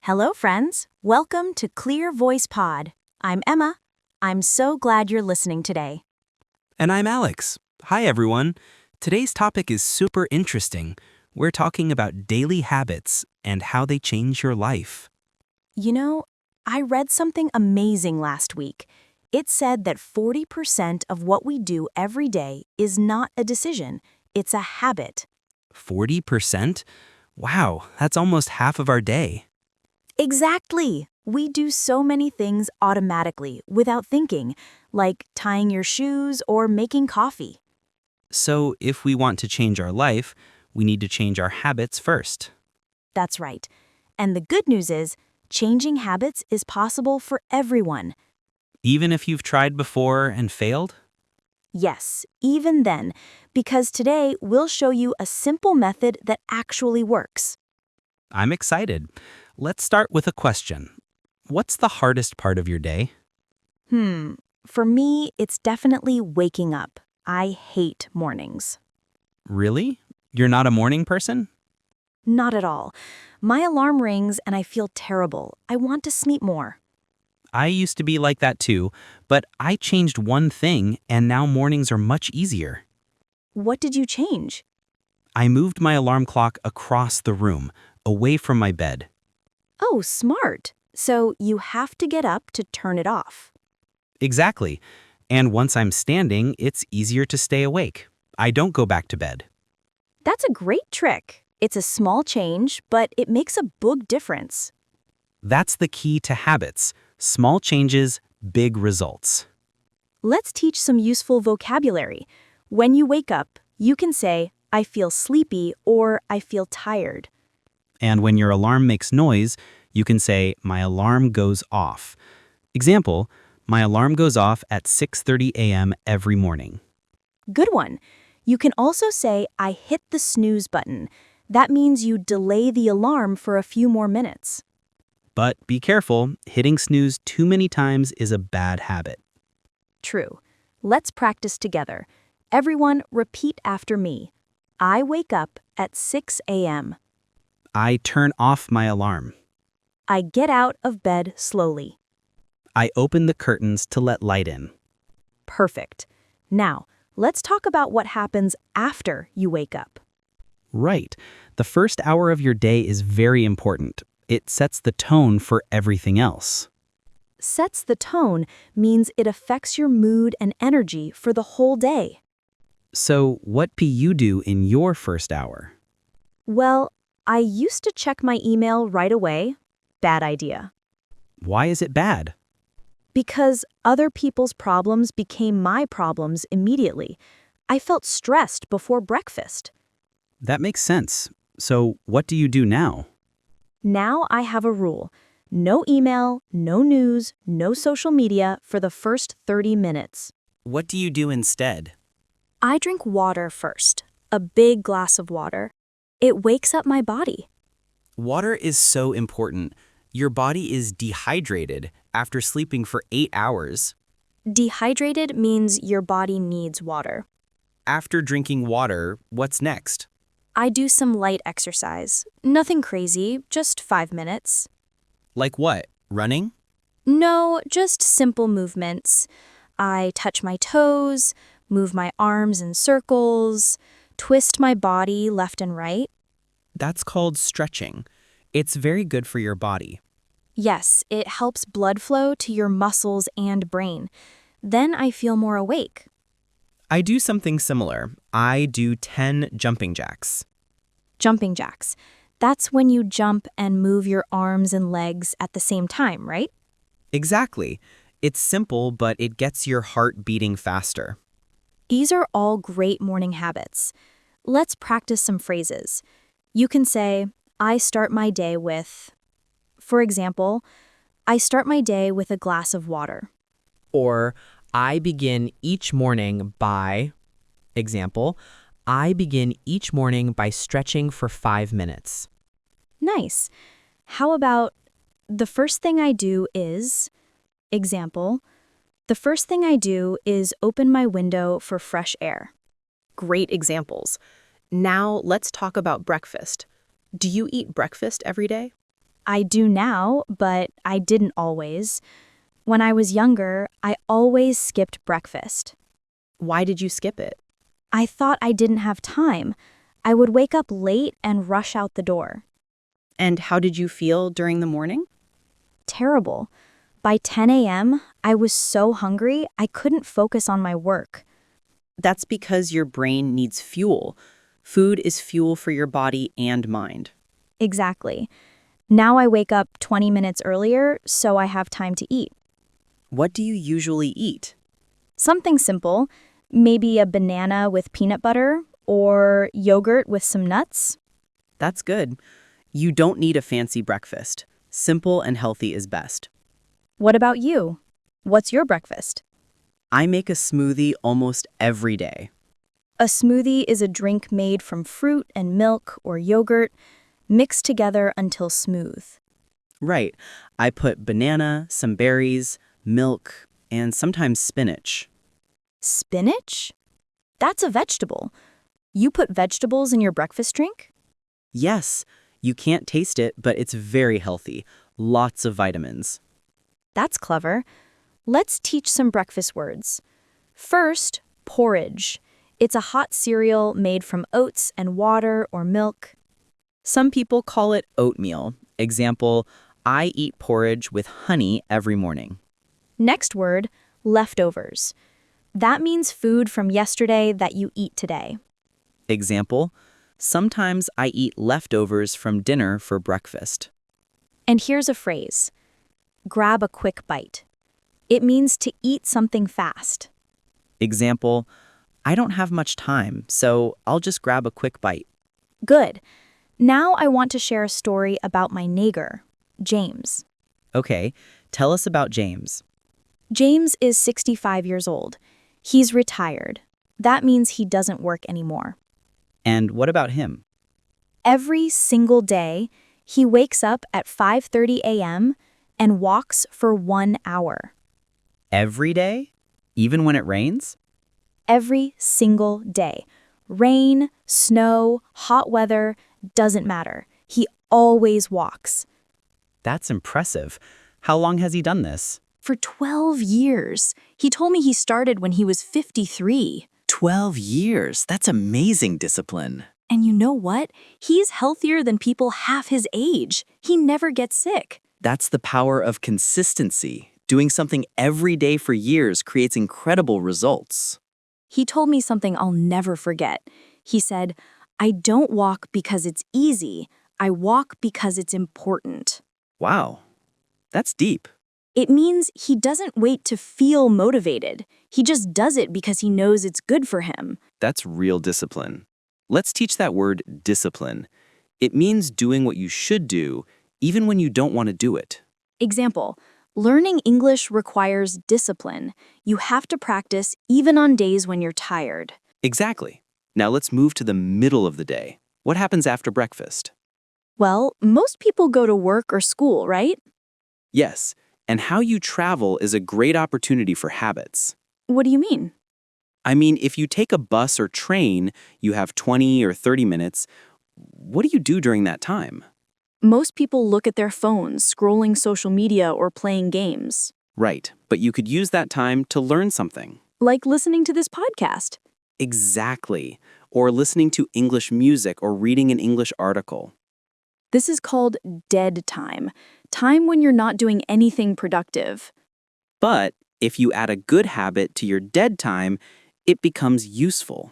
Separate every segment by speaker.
Speaker 1: Hello, friends. Welcome to Clear Voice Pod. I'm Emma. I'm so glad you're listening today.
Speaker 2: And I'm Alex. Hi, everyone. Today's topic is super interesting. We're talking about daily habits and how they change your life.
Speaker 1: You know, I read something amazing last week. It said that 40% of what we do every day is not a decision, it's a habit.
Speaker 2: 40%? Wow, that's almost half of our day.
Speaker 1: Exactly! We do so many things automatically without thinking, like tying your shoes or making coffee.
Speaker 2: So, if we want to change our life, we need to change our habits first.
Speaker 1: That's right. And the good news is, changing habits is possible for everyone.
Speaker 2: Even if you've tried before and failed?
Speaker 1: Yes, even then, because today we'll show you a simple method that actually works.
Speaker 2: I'm excited. Let's start with a question. What's the hardest part of your day?
Speaker 1: For me, it's definitely waking up. I hate mornings.
Speaker 2: Really? You're not a morning person?
Speaker 1: Not at all. My alarm rings and I feel terrible. I want to sleep more.
Speaker 2: I used to be like that too, but I changed one thing and now mornings are much easier.
Speaker 1: What did you change?
Speaker 2: I moved my alarm clock across the room, away from my bed.
Speaker 1: Oh, smart. So you have to get up to turn it off.
Speaker 2: Exactly. And once I'm standing, it's easier to stay awake. I don't go back to bed.
Speaker 1: That's a great trick. It's a small change, but it makes a big difference.
Speaker 2: That's the key to habits. Small changes, big results.
Speaker 1: Let's teach some useful vocabulary. When you wake up, you can say, I feel sleepy or I feel tired.
Speaker 2: And when your alarm makes noise, you can say, my alarm goes off. Example, my alarm goes off at 6:30 a.m. every morning.
Speaker 1: Good one. You can also say, I hit the snooze button. That means you delay the alarm for a few more minutes.
Speaker 2: But be careful, hitting snooze too many times is a bad habit.
Speaker 1: True. Let's practice together. Everyone, repeat after me. I wake up at 6 a.m.
Speaker 2: I turn off my alarm.
Speaker 1: I get out of bed slowly.
Speaker 2: I open the curtains to let light in.
Speaker 1: Perfect. Now, let's talk about what happens after you wake up.
Speaker 2: Right. The first hour of your day is very important. It sets the tone for everything else.
Speaker 1: Sets the tone means it affects your mood and energy for the whole day.
Speaker 2: So, what do you do in your first hour?
Speaker 1: Well, I used to check my email right away. Bad idea.
Speaker 2: Why is it bad?
Speaker 1: Because other people's problems became my problems immediately. I felt stressed before breakfast.
Speaker 2: That makes sense. So, what do you do now?
Speaker 1: Now I have a rule. No email, no news, no social media for the first 30 minutes.
Speaker 2: What do you do instead?
Speaker 1: I drink water first, a big glass of water. It wakes up my body.
Speaker 2: Water is so important. Your body is dehydrated after sleeping for 8 hours.
Speaker 1: Dehydrated means your body needs water.
Speaker 2: After drinking water, what's next?
Speaker 1: I do some light exercise. Nothing crazy, just 5 minutes.
Speaker 2: Like what? Running?
Speaker 1: No, just simple movements. I touch my toes, move my arms in circles, twist my body left and right.
Speaker 2: That's called stretching. It's very good for your body.
Speaker 1: Yes, it helps blood flow to your muscles and brain. Then I feel more awake.
Speaker 2: I do something similar. I do 10 jumping jacks.
Speaker 1: Jumping jacks. That's when you jump and move your arms and legs at the same time, right?
Speaker 2: Exactly. It's simple, but it gets your heart beating faster.
Speaker 1: These are all great morning habits. Let's practice some phrases. You can say, I start my day with, for example, I start my day with a glass of water.
Speaker 3: Or, I begin each morning by, example, I begin each morning by stretching for 5 minutes.
Speaker 1: Nice. How about, the first thing I do is, example, the first thing I do is open my window for fresh air.
Speaker 4: Great examples. Now let's talk about breakfast. Do you eat breakfast every day?
Speaker 1: I do now, but I didn't always. When I was younger, I always skipped breakfast.
Speaker 3: Why did you skip it?
Speaker 1: I thought I didn't have time. I would wake up late and rush out the door.
Speaker 3: And how did you feel during the morning?
Speaker 1: Terrible. By 10 a.m., I was so hungry I couldn't focus on my work.
Speaker 3: That's because your brain needs fuel. Food is fuel for your body and mind.
Speaker 1: Exactly. Now I wake up 20 minutes earlier, so I have time to eat.
Speaker 3: What do you usually eat?
Speaker 1: Something simple, maybe a banana with peanut butter or yogurt with some nuts.
Speaker 3: That's good. You don't need a fancy breakfast. Simple and healthy is best.
Speaker 1: What about you? What's your breakfast?
Speaker 3: I make a smoothie almost every day.
Speaker 1: A smoothie is a drink made from fruit and milk or yogurt, mixed together until smooth.
Speaker 3: Right. I put banana, some berries, milk, and sometimes spinach.
Speaker 1: Spinach? That's a vegetable. You put vegetables in your breakfast drink?
Speaker 3: Yes, you can't taste it, but it's very healthy. Lots of vitamins.
Speaker 1: That's clever. Let's teach some breakfast words. First, porridge. It's a hot cereal made from oats and water or milk.
Speaker 3: Some people call it oatmeal. Example, I eat porridge with honey every morning.
Speaker 1: Next word, leftovers. That means food from yesterday that you eat today.
Speaker 3: Example, sometimes I eat leftovers from dinner for breakfast.
Speaker 1: And here's a phrase. Grab a quick bite. It means to eat something fast.
Speaker 3: Example, I don't have much time, so I'll just grab a quick bite.
Speaker 1: Good. Now I want to share a story about my neighbor, James.
Speaker 3: Okay, tell us about James.
Speaker 1: James is 65 years old. He's retired. That means he doesn't work anymore.
Speaker 3: And what about him?
Speaker 1: Every single day, he wakes up at 5:30 a.m. and walks for 1 hour.
Speaker 3: Every day? Even when it rains?
Speaker 1: Every single day. Rain, snow, hot weather, doesn't matter. He always walks.
Speaker 3: That's impressive. How long has he done this?
Speaker 1: For 12 years. He told me he started when he was 53.
Speaker 3: 12 years. That's amazing discipline.
Speaker 1: And you know what? He's healthier than people half his age. He never gets sick.
Speaker 3: That's the power of consistency. Doing something every day for years creates incredible results.
Speaker 1: He told me something I'll never forget. He said, I don't walk because it's easy. I walk because it's important.
Speaker 3: Wow, that's deep.
Speaker 1: It means he doesn't wait to feel motivated. He just does it because he knows it's good for him.
Speaker 2: That's real discipline. Let's teach that word discipline. It means doing what you should do, even when you don't want to do it.
Speaker 1: Example, learning English requires discipline. You have to practice even on days when you're tired.
Speaker 2: Exactly. Now let's move to the middle of the day. What happens after breakfast?
Speaker 1: Well, most people go to work or school, right?
Speaker 2: Yes, and how you travel is a great opportunity for habits.
Speaker 1: What do you mean?
Speaker 2: I mean, if you take a bus or train, you have 20 or 30 minutes. What do you do during that time?
Speaker 1: Most people look at their phones, scrolling social media or playing games.
Speaker 2: Right, but you could use that time to learn something.
Speaker 1: Like listening to this podcast.
Speaker 2: Exactly. Or listening to English music or reading an English article.
Speaker 1: This is called dead time. Time when you're not doing anything productive.
Speaker 2: But if you add a good habit to your dead time, it becomes useful.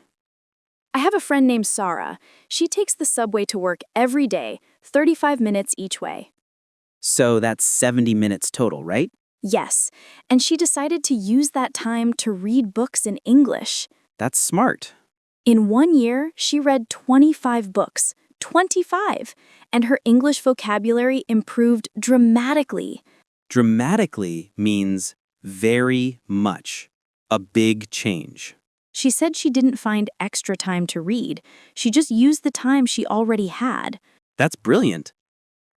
Speaker 1: I have a friend named Sarah. She takes the subway to work every day, 35 minutes each way.
Speaker 2: So that's 70 minutes total, right?
Speaker 1: Yes, and she decided to use that time to read books in English.
Speaker 2: That's smart.
Speaker 1: In 1 year, she read 25 books. 25! And her English vocabulary improved dramatically.
Speaker 2: Dramatically means very much. A big change.
Speaker 1: She said she didn't find extra time to read. She just used the time she already had.
Speaker 2: That's brilliant.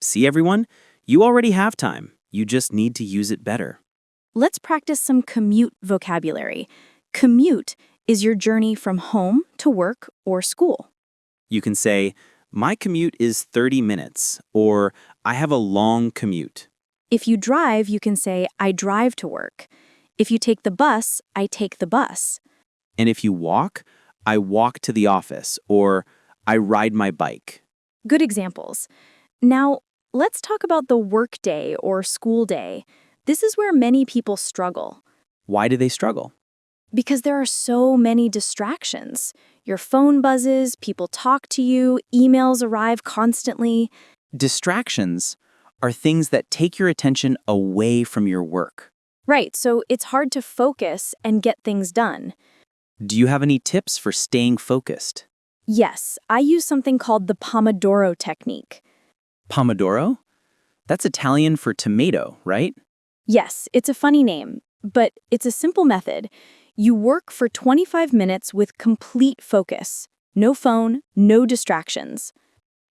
Speaker 2: See, everyone? You already have time. You just need to use it better.
Speaker 1: Let's practice some commute vocabulary. Commute is your journey from home to work or school.
Speaker 2: You can say, My commute is 30 minutes, or I have a long commute.
Speaker 1: If you drive, you can say, I drive to work. If you take the bus, I take the bus.
Speaker 2: And if you walk, I walk to the office, or I ride my bike.
Speaker 1: Good examples. Now, let's talk about the work day or school day. This is where many people struggle
Speaker 2: Why do they struggle?
Speaker 1: because there are so many distractions. Your phone buzzes, people talk to you, emails arrive constantly.
Speaker 2: Distractions are things that take your attention away from your work.
Speaker 1: Right, so it's hard to focus and get things done.
Speaker 2: Do you have any tips for staying focused?
Speaker 1: Yes, I use something called the Pomodoro technique.
Speaker 2: Pomodoro? That's Italian for tomato, right?
Speaker 1: Yes, it's a funny name, but it's a simple method. You work for 25 minutes with complete focus. No phone, no distractions.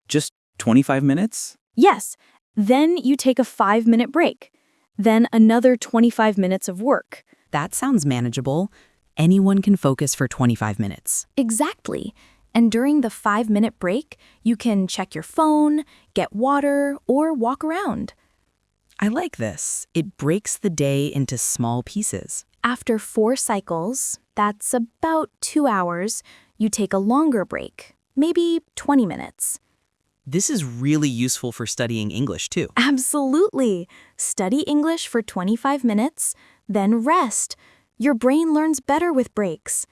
Speaker 2: Just 25 minutes?
Speaker 1: Yes, then you take a 5-minute break. Then another 25 minutes of work.
Speaker 4: That sounds manageable. Anyone can focus for 25 minutes.
Speaker 1: Exactly. And during the 5-minute break, you can check your phone, get water, or walk around.
Speaker 4: I like this. It breaks the day into small pieces.
Speaker 1: After 4 cycles, that's about 2 hours, you take a longer break, maybe 20 minutes.
Speaker 4: This is really useful for studying English, too.
Speaker 1: Absolutely. Study English for 25 minutes, then rest. Your brain learns better with breaks.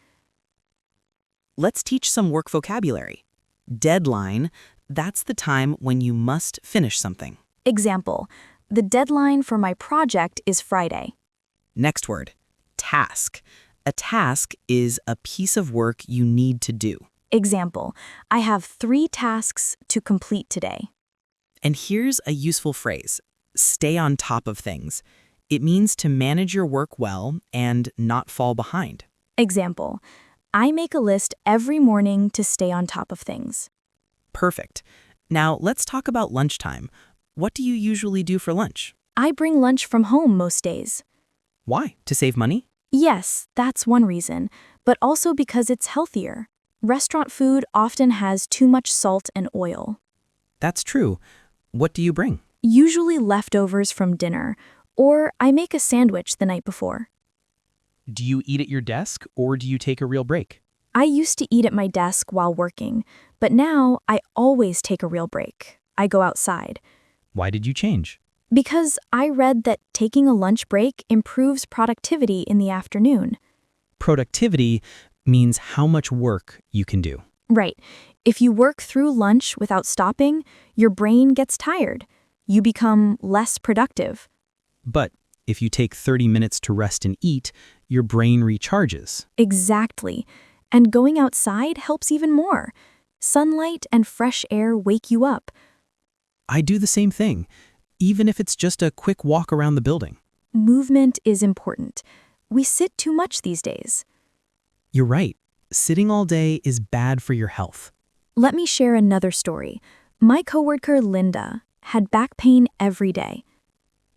Speaker 4: Let's teach some work vocabulary. Deadline, that's the time when you must finish something.
Speaker 1: Example, the deadline for my project is Friday.
Speaker 4: Next word, task. A task is a piece of work you need to do.
Speaker 1: Example, I have 3 tasks to complete today.
Speaker 4: And here's a useful phrase, stay on top of things. It means to manage your work well and not fall behind.
Speaker 1: Example, I make a list every morning to stay on top of things.
Speaker 4: Perfect. Now let's talk about lunchtime. What do you usually do for lunch?
Speaker 1: I bring lunch from home most days.
Speaker 4: Why? To save money?
Speaker 1: Yes, that's one reason, but also because it's healthier. Restaurant food often has too much salt and oil.
Speaker 4: That's true. What do you bring?
Speaker 1: Usually leftovers from dinner, or I make a sandwich the night before.
Speaker 2: Do you eat at your desk, or do you take a real break?
Speaker 1: I used to eat at my desk while working, but now I always take a real break. I go outside.
Speaker 2: Why did you change?
Speaker 1: Because I read that taking a lunch break improves productivity in the afternoon.
Speaker 2: Productivity means how much work you can do.
Speaker 1: Right. If you work through lunch without stopping, your brain gets tired. You become less productive.
Speaker 2: But if you take 30 minutes to rest and eat, your brain recharges.
Speaker 1: Exactly. And going outside helps even more. Sunlight and fresh air wake you up.
Speaker 2: I do the same thing, even if it's just a quick walk around the building.
Speaker 1: Movement is important. We sit too much these days.
Speaker 2: You're right. Sitting all day is bad for your health.
Speaker 1: Let me share another story. My coworker Linda had back pain every day.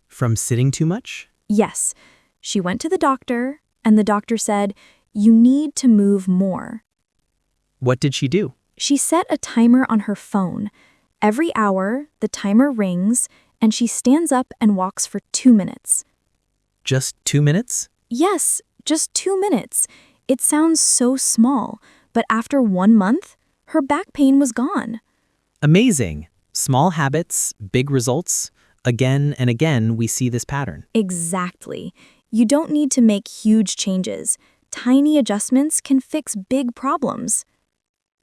Speaker 2: From sitting too much?
Speaker 1: Yes, she went to the doctor, and the doctor said, "You need to move more."
Speaker 2: What did she do?
Speaker 1: She set a timer on her phone. Every hour, the timer rings, and she stands up and walks for 2 minutes.
Speaker 2: Just 2 minutes?
Speaker 1: Yes, just 2 minutes. It sounds so small, but after 1 month, her back pain was gone.
Speaker 2: Amazing. Small habits, big results. Again and again, we see this pattern.
Speaker 1: Exactly. You don't need to make huge changes. Tiny adjustments can fix big problems.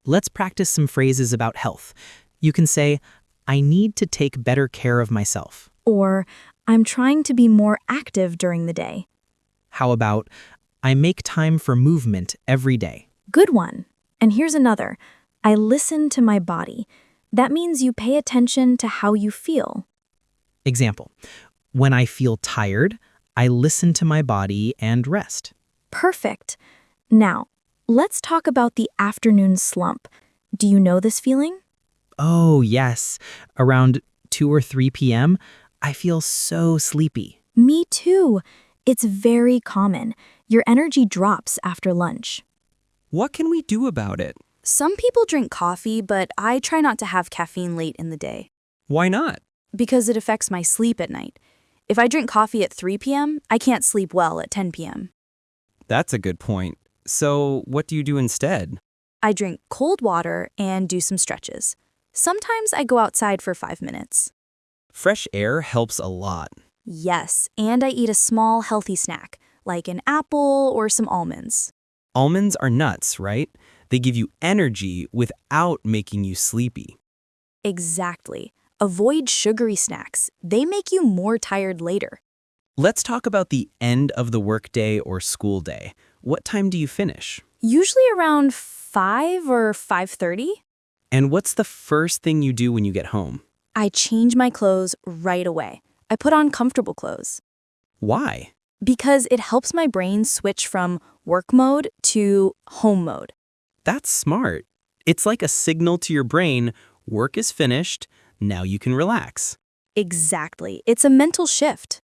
Speaker 2: Let's practice some phrases about health. You can say, I need to take better care of myself.
Speaker 1: Or, I'm trying to be more active during the day.
Speaker 2: How about, I make time for movement every day.
Speaker 1: Good one. And here's another. I listen to my body. That means you pay attention to how you feel.
Speaker 2: Example, when I feel tired, I listen to my body and rest.
Speaker 1: Perfect. Now, let's talk about the afternoon slump. Do you know this feeling?
Speaker 2: Oh, yes. Around 2 or 3 p.m., I feel so sleepy.
Speaker 1: Me too. It's very common. Your energy drops after lunch.
Speaker 5: What can we do about it?
Speaker 1: Some people drink coffee, but I try not to have caffeine late in the day
Speaker 5: Why not?
Speaker 1: because it affects my sleep at night. If I drink coffee at 3 p.m., I can't sleep well at 10 p.m.
Speaker 5: That's a good point. So, what do you do instead?
Speaker 1: I drink cold water and do some stretches. Sometimes I go outside for 5 minutes.
Speaker 5: Fresh air helps a lot.
Speaker 1: Yes, and I eat a small healthy snack, like an apple or some almonds.
Speaker 5: Almonds are nuts, right? They give you energy without making you sleepy.
Speaker 1: Exactly. Avoid sugary snacks. They make you more tired later.
Speaker 5: Let's talk about the end of the workday or school day. What time do you finish?
Speaker 1: Usually around 5 or 5:30.
Speaker 5: And what's the first thing you do when you get home?
Speaker 1: I change my clothes right away. I put on comfortable clothes
Speaker 5: Why?
Speaker 1: because it helps my brain switch from work mode to home mode.
Speaker 5: That's smart. It's like a signal to your brain, work is finished, now you can relax.
Speaker 1: Exactly. It's a mental shift.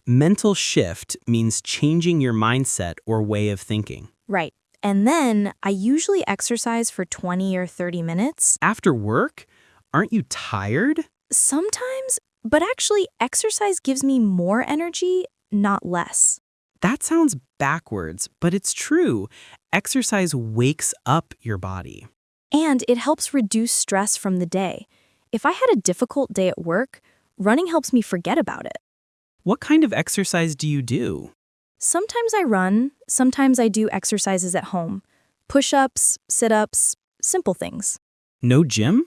Speaker 5: Mental shift means changing your mindset or way of thinking.
Speaker 1: Right. And then I usually exercise for 20 or 30 minutes.
Speaker 5: After work, aren't you tired?
Speaker 1: Sometimes, but actually exercise gives me more energy, not less.
Speaker 5: That sounds backwards, but it's true. Exercise wakes up your body.
Speaker 1: And it helps reduce stress from the day. If I had a difficult day at work, running helps me forget about it.
Speaker 5: What kind of exercise do you do?
Speaker 1: Sometimes I run, sometimes I do exercises at home. Push-ups, sit-ups, simple things.
Speaker 5: No gym?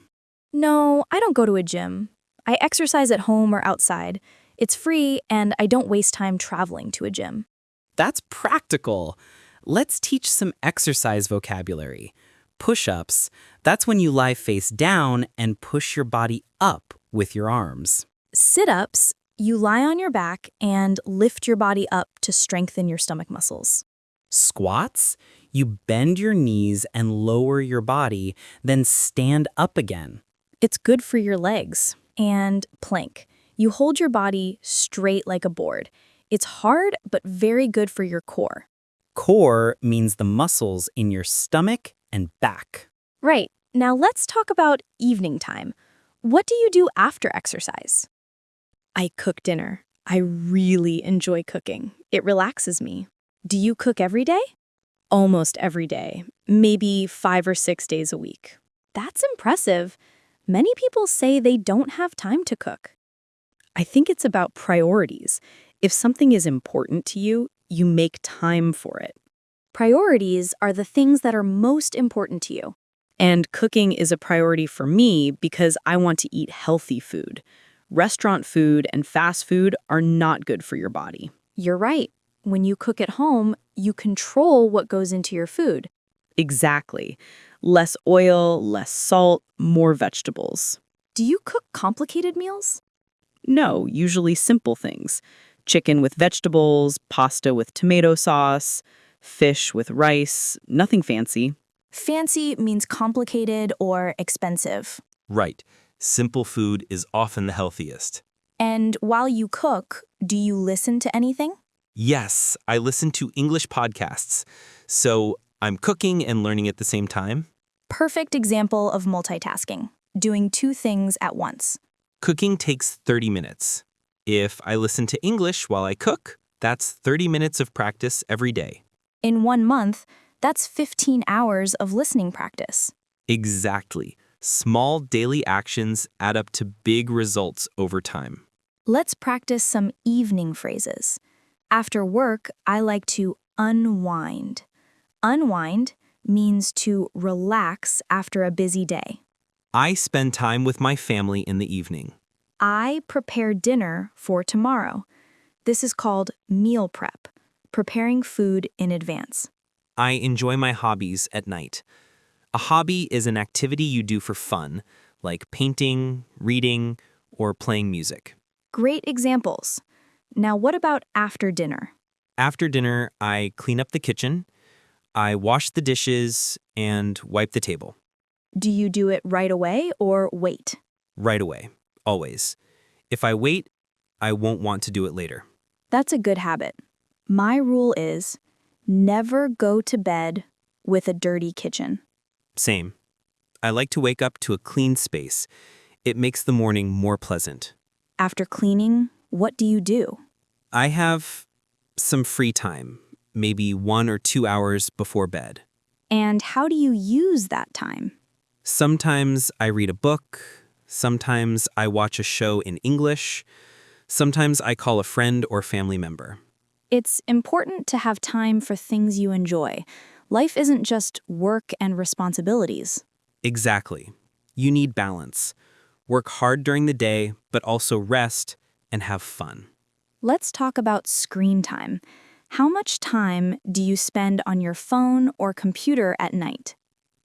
Speaker 1: No, I don't go to a gym. I exercise at home or outside. It's free and I don't waste time traveling to a gym.
Speaker 5: That's practical. Let's teach some exercise vocabulary. Push-ups, that's when you lie face down and push your body up with your arms.
Speaker 1: Sit-ups, you lie on your back and lift your body up to strengthen your stomach muscles.
Speaker 5: Squats, you bend your knees and lower your body, then stand up again.
Speaker 1: It's good for your legs. And plank, you hold your body straight like a board. It's hard, but very good for your core.
Speaker 5: Core means the muscles in your stomach and back.
Speaker 1: Right. Now let's talk about evening time. What do you do after exercise? I cook dinner. I really enjoy cooking. It relaxes me. Do you cook every day? Almost every day, maybe 5 or 6 days a week. That's impressive. Many people say they don't have time to cook. I think it's about priorities. If something is important to you, you make time for it. Priorities are the things that are most important to you. And cooking is a priority for me because I want to eat healthy food. Restaurant food and fast food are not good for your body. You're right. When you cook at home, you control what goes into your food. Exactly. Less oil, less salt, more vegetables. Do you cook complicated meals? No, usually simple things. Chicken with vegetables, pasta with tomato sauce, fish with rice, nothing fancy. Fancy means complicated or expensive.
Speaker 6: Right. Simple food is often the healthiest.
Speaker 1: And while you cook, do you listen to anything?
Speaker 6: Yes, I listen to English podcasts. So I'm cooking and learning at the same time.
Speaker 1: Perfect example of multitasking, doing 2 things at once.
Speaker 6: Cooking takes 30 minutes. If I listen to English while I cook, that's 30 minutes of practice every day.
Speaker 1: In 1 month, that's 15 hours of listening practice.
Speaker 6: Exactly. Small daily actions add up to big results over time.
Speaker 1: Let's practice some evening phrases. After work, I like to unwind. Unwind means to relax after a busy day.
Speaker 6: I spend time with my family in the evening.
Speaker 1: I prepare dinner for tomorrow. This is called meal prep, preparing food in advance.
Speaker 6: I enjoy my hobbies at night. A hobby is an activity you do for fun, like painting, reading, or playing music.
Speaker 1: Great examples. Now, what about after dinner?
Speaker 6: After dinner, I clean up the kitchen, I wash the dishes, and wipe the table.
Speaker 1: Do you do it right away or wait?
Speaker 6: Right away, always. If I wait, I won't want to do it later.
Speaker 1: That's a good habit. My rule is never go to bed with a dirty kitchen.
Speaker 6: Same. I like to wake up to a clean space. It makes the morning more pleasant.
Speaker 1: After cleaning, what do you do?
Speaker 6: I have some free time, maybe 1 or 2 hours before bed.
Speaker 1: And how do you use that time?
Speaker 6: Sometimes I read a book, sometimes I watch a show in English, sometimes I call a friend or family member.
Speaker 1: It's important to have time for things you enjoy. Life isn't just work and responsibilities.
Speaker 6: Exactly. You need balance. Work hard during the day, but also rest and have fun.
Speaker 1: Let's talk about screen time. How much time do you spend on your phone or computer at night?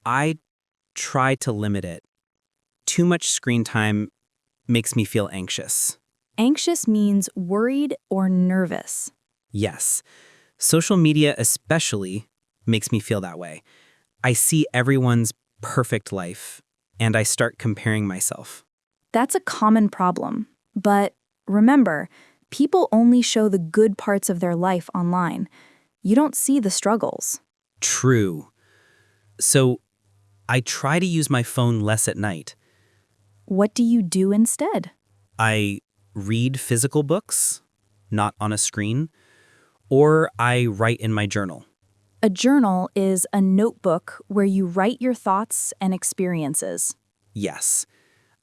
Speaker 6: I try to limit it. Too much screen time makes me feel anxious.
Speaker 1: Anxious means worried or nervous.
Speaker 6: Yes, social media especially makes me feel that way. I see everyone's perfect life, and I start comparing myself.
Speaker 1: That's a common problem. But remember, people only show the good parts of their life online. You don't see the struggles.
Speaker 6: True. So I try to use my phone less at night.
Speaker 1: What do you do instead?
Speaker 6: I read physical books, not on a screen, or I write in my journal.
Speaker 1: A journal is a notebook where you write your thoughts and experiences.
Speaker 6: Yes,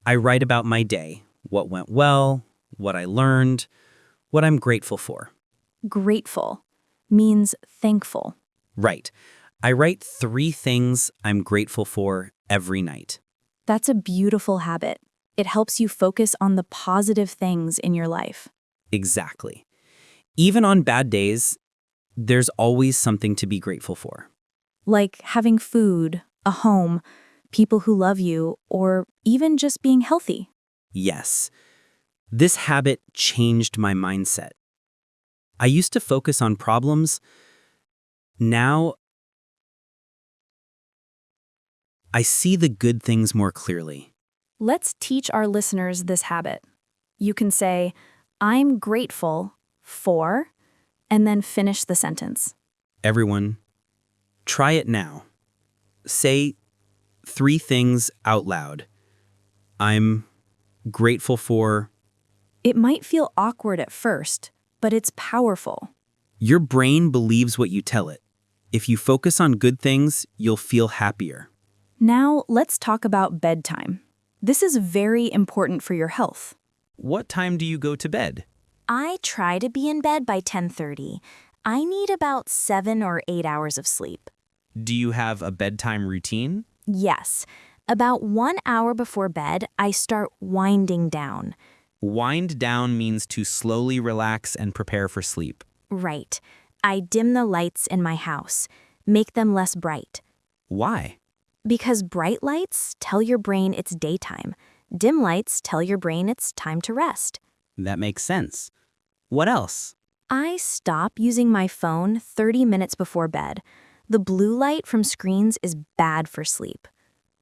Speaker 6: I write about my day, what went well, what I learned, what I'm grateful for.
Speaker 1: Grateful means thankful.
Speaker 6: Right. I write 3 things I'm grateful for every night.
Speaker 1: That's a beautiful habit. It helps you focus on the positive things in your life.
Speaker 6: Exactly. Even on bad days, there's always something to be grateful for.
Speaker 1: Like having food, a home, people who love you, or even just being healthy.
Speaker 6: Yes, this habit changed my mindset. I used to focus on problems. Now, I see the good things more clearly.
Speaker 1: Let's teach our listeners this habit. You can say, I'm grateful for, and then finish the sentence.
Speaker 6: Everyone, try it now. Say 3 things out loud. I'm grateful for.
Speaker 1: It might feel awkward at first, but it's powerful.
Speaker 6: Your brain believes what you tell it. If you focus on good things, you'll feel happier.
Speaker 1: Now, let's talk about bedtime. This is very important for your health.
Speaker 6: What time do you go to bed?
Speaker 1: I try to be in bed by 10:30. I need about 7 or 8 hours of sleep.
Speaker 6: Do you have a bedtime routine?
Speaker 1: Yes. About 1 hour before bed, I start winding down.
Speaker 6: Wind down means to slowly relax and prepare for sleep.
Speaker 1: Right. I dim the lights in my house, make them less bright.
Speaker 6: Why?
Speaker 1: Because bright lights tell your brain it's daytime. Dim lights tell your brain it's time to rest.
Speaker 2: That makes sense. What else?
Speaker 1: I stop using my phone 30 minutes before bed. The blue light from screens is bad for sleep.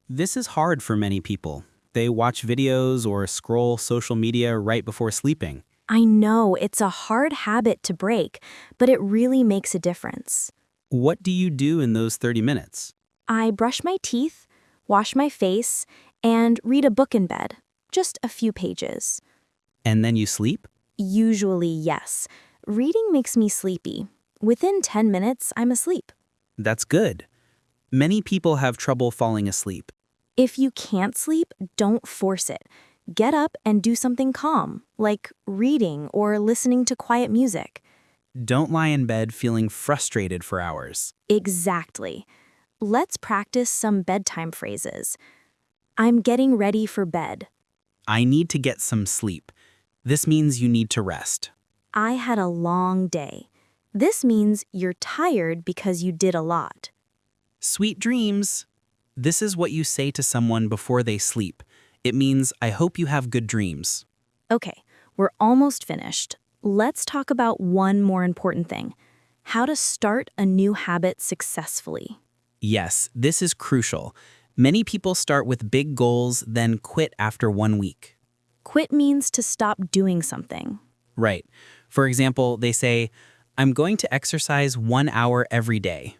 Speaker 2: This is hard for many people. They watch videos or scroll social media right before sleeping.
Speaker 1: I know it's a hard habit to break, but it really makes a difference.
Speaker 2: What do you do in those 30 minutes?
Speaker 1: I brush my teeth, wash my face, and read a book in bed. Just a few pages.
Speaker 2: And then you sleep?
Speaker 1: Usually, yes. Reading makes me sleepy. Within 10 minutes, I'm asleep.
Speaker 2: That's good. Many people have trouble falling asleep.
Speaker 1: If you can't sleep, don't force it. Get up and do something calm, like reading or listening to quiet music.
Speaker 2: Don't lie in bed feeling frustrated for hours.
Speaker 1: Exactly. Let's practice some bedtime phrases. I'm getting ready for bed.
Speaker 2: I need to get some sleep. This means you need to rest.
Speaker 1: I had a long day. This means you're tired because you did a lot.
Speaker 2: Sweet dreams. This is what you say to someone before they sleep. It means, I hope you have good dreams.
Speaker 1: Okay, we're almost finished. Let's talk about one more important thing. How to start a new habit successfully.
Speaker 2: Yes, this is crucial. Many people start with big goals, then quit after 1 week.
Speaker 1: Quit means to stop doing something.
Speaker 2: Right. For example, they say, I'm going to exercise 1 hour every day.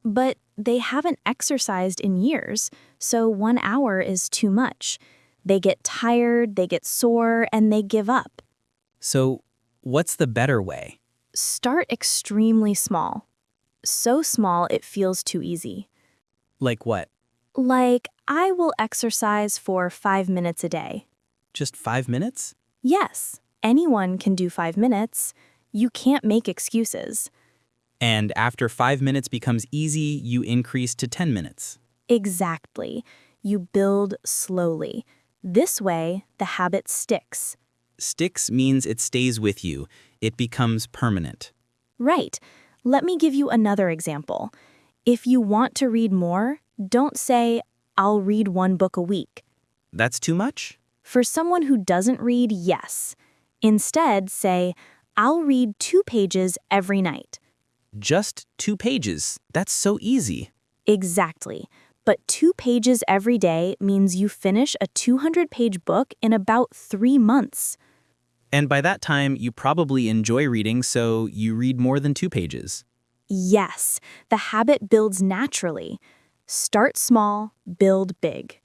Speaker 1: but they haven't exercised in years, so 1 hour is too much. They get tired, they get sore, and they give up.
Speaker 6: So, what's the better way?
Speaker 1: Start extremely small. So small it feels too easy.
Speaker 6: Like what?
Speaker 1: Like, I will exercise for 5 minutes a day.
Speaker 6: Just 5 minutes?
Speaker 1: Yes, anyone can do 5 minutes. You can't make excuses.
Speaker 6: And after 5 minutes becomes easy, you increase to 10 minutes.
Speaker 1: Exactly. You build slowly. This way, the habit sticks.
Speaker 6: Sticks means it stays with you. It becomes permanent.
Speaker 1: Right. Let me give you another example. If you want to read more, don't say, I'll read 1 book a week.
Speaker 6: That's too much?
Speaker 1: For someone who doesn't read, yes. Instead, say, I'll read 2 pages every night.
Speaker 6: Just 2 pages. That's so easy.
Speaker 1: Exactly. But 2 pages every day means you finish a 200-page book in about 3 months.
Speaker 6: And by that time, you probably enjoy reading, so you read more than 2 pages.
Speaker 1: Yes, the habit builds naturally. Start small, build big.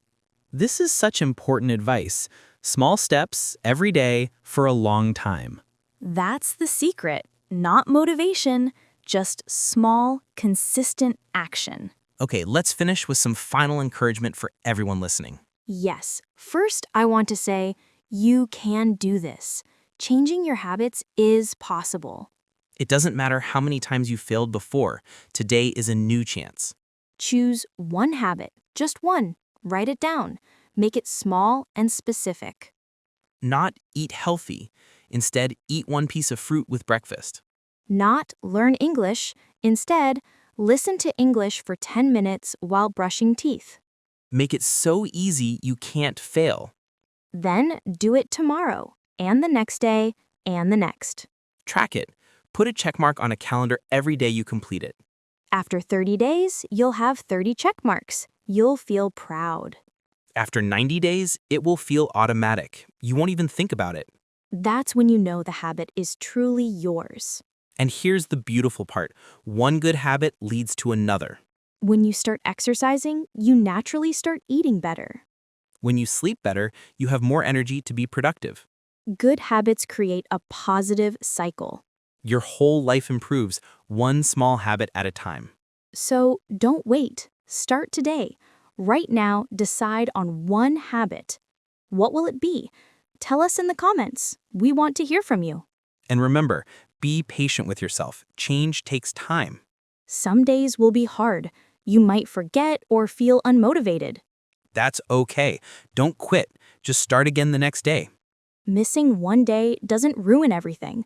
Speaker 6: This is such important advice. Small steps every day for a long time.
Speaker 1: That's the secret. Not motivation, just small, consistent action.
Speaker 4: Okay, let's finish with some final encouragement for everyone listening.
Speaker 1: Yes, first I want to say, you can do this. Changing your habits is possible.
Speaker 4: It doesn't matter how many times you failed before. Today is a new chance.
Speaker 1: Choose one habit, just one. Write it down. Make it small and specific.
Speaker 4: Not eat healthy. Instead, eat 1 piece of fruit with breakfast.
Speaker 1: Not learn English. Instead, listen to English for 10 minutes while brushing teeth.
Speaker 4: Make it so easy you can't fail.
Speaker 1: Then do it tomorrow, and the next day, and the next.
Speaker 4: Track it. Put a check mark on a calendar every day you complete it.
Speaker 1: After 30 days, you'll have 30 check marks. You'll feel proud.
Speaker 4: After 90 days, it will feel automatic. You won't even think about it.
Speaker 1: That's when you know the habit is truly yours.
Speaker 4: And here's the beautiful part. 1 good habit leads to another.
Speaker 1: When you start exercising, you naturally start eating better.
Speaker 4: When you sleep better, you have more energy to be productive.
Speaker 1: Good habits create a positive cycle.
Speaker 4: Your whole life improves, 1 small habit at a time.
Speaker 1: So don't wait. Start today. Right now, decide on 1 habit. What will it be? Tell us in the comments. We want to hear from you.
Speaker 4: And remember, be patient with yourself. Change takes time.
Speaker 1: Some days will be hard. You might forget or feel unmotivated.
Speaker 4: That's okay. Don't quit. Just start again the next day.
Speaker 1: Missing 1 day doesn't ruin everything.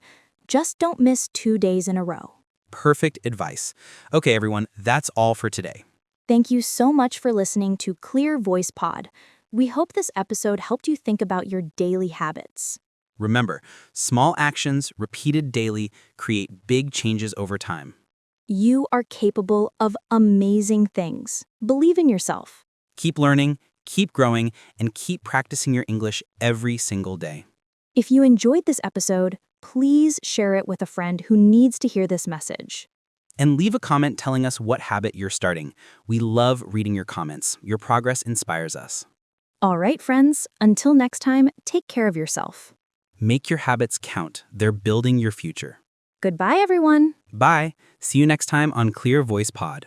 Speaker 1: Just don't miss 2 days in a row.
Speaker 4: Perfect advice. Okay, everyone, that's all for today.
Speaker 1: Thank you so much for listening to Clear Voice Pod. We hope this episode helped you think about your daily habits.
Speaker 4: Remember, small actions repeated daily create big changes over time.
Speaker 1: You are capable of amazing things. Believe in yourself.
Speaker 6: Keep learning, keep growing, and keep practicing your English every single day.
Speaker 1: If you enjoyed this episode, please share it with a friend who needs to hear this message.
Speaker 6: And leave a comment telling us what habit you're starting. We love reading your comments. Your progress inspires us.
Speaker 1: All right, friends, until next time, take care of yourself.
Speaker 6: Make your habits count. They're building your future.
Speaker 1: Goodbye, everyone.
Speaker 6: Bye. See you next time on Clear Voice Pod.